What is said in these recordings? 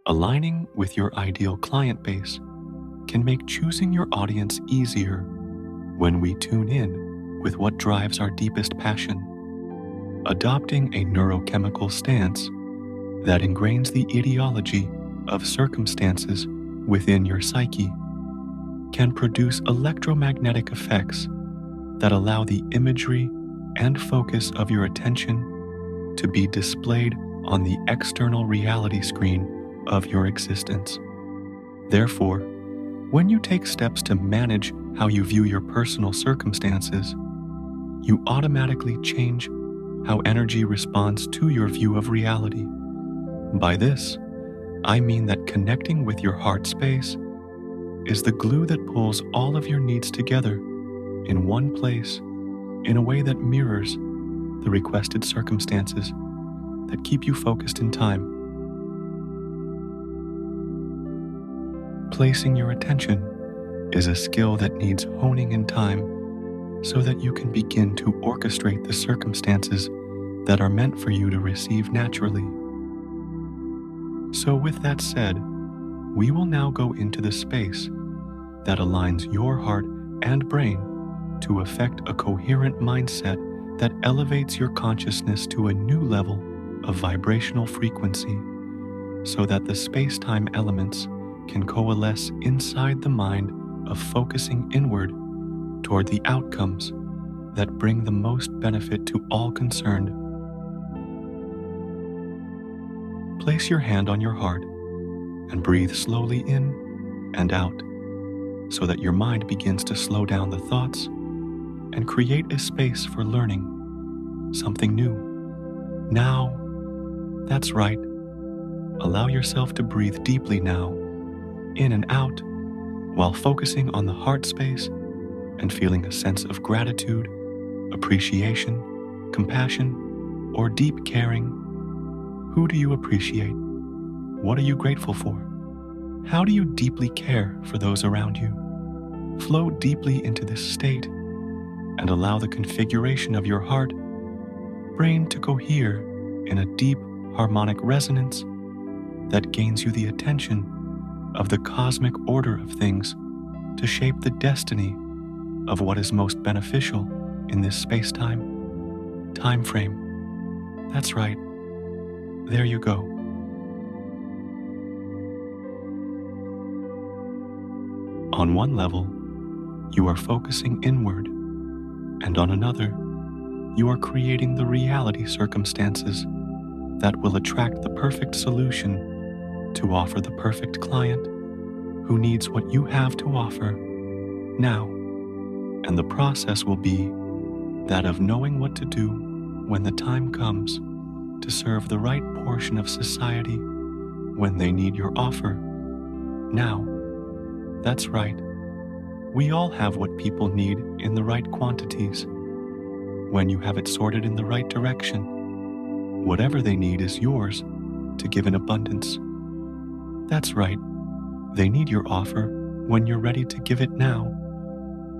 Aligning with your ideal client base can make choosing your audience easier when we tune in with what drives our deepest passion. Adopting a neurochemical stance that ingrains the ideology of circumstances within your psyche can produce electromagnetic effects that allow the imagery and focus of your attention to be displayed on the external reality screen of your existence. Therefore, when you take steps to manage how you view your personal circumstances, you automatically change how energy responds to your view of reality. By this, I mean that connecting with your heart space is the glue that pulls all of your needs together in one place in a way that mirrors the requested circumstances that keep you focused in time. Placing your attention is a skill that needs honing in time so that you can begin to orchestrate the circumstances that are meant for you to receive naturally. So with that said, we will now go into the space that aligns your heart and brain to affect a coherent mindset that elevates your consciousness to a new level of vibrational frequency so that the space-time elements can coalesce inside the mind of focusing inward toward the outcomes that bring the most benefit to all concerned. Place your hand on your heart and breathe slowly in and out so that your mind begins to slow down the thoughts and create a space for learning something new. Now, that's right. Allow yourself to breathe deeply now, in and out, while focusing on the heart space and feeling a sense of gratitude, appreciation, compassion, or deep caring. Who do you appreciate? What are you grateful for? How do you deeply care for those around you? Flow deeply into this state and allow the configuration of your heart, brain to cohere in a deep harmonic resonance that gains you the attention of the cosmic order of things to shape the destiny of what is most beneficial in this space-time time frame. That's right. There you go. On one level, you are focusing inward, and on another, you are creating the reality circumstances that will attract the perfect solution to offer the perfect client who needs what you have to offer now. And the process will be that of knowing what to do when the time comes to serve the right portion of society when they need your offer now. That's right. We all have what people need in the right quantities. When you have it sorted in the right direction, whatever they need is yours to give in abundance. That's right. They need your offer when you're ready to give it now.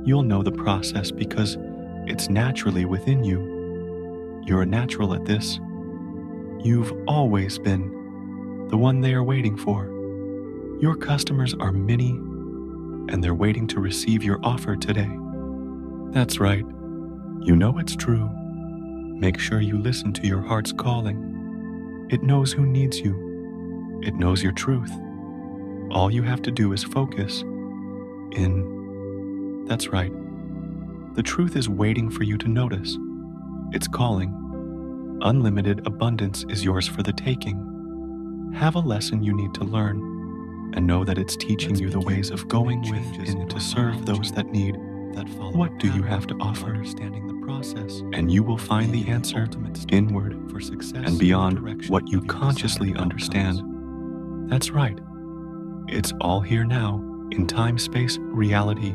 You'll know the process because it's naturally within you. You're a natural at this. You've always been the one they are waiting for. Your customers are many, and they're waiting to receive your offer today. That's right. You know it's true. Make sure you listen to your heart's calling. It knows who needs you. It knows your truth. All you have to do is focus in. That's right. The truth is waiting for you to notice. It's calling. Unlimited abundance is yours for the taking. Have a lesson you need to learn and know that it's teaching you the ways of going with and to serve those that need. What do you have to offer? Understanding the process, and you will find the answer inward for success and beyond what you consciously understand. That's right. It's all here now in time, space, reality.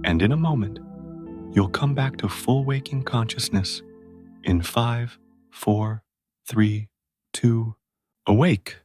And in a moment, you'll come back to full waking consciousness in 5, 4, 3, 2, Awake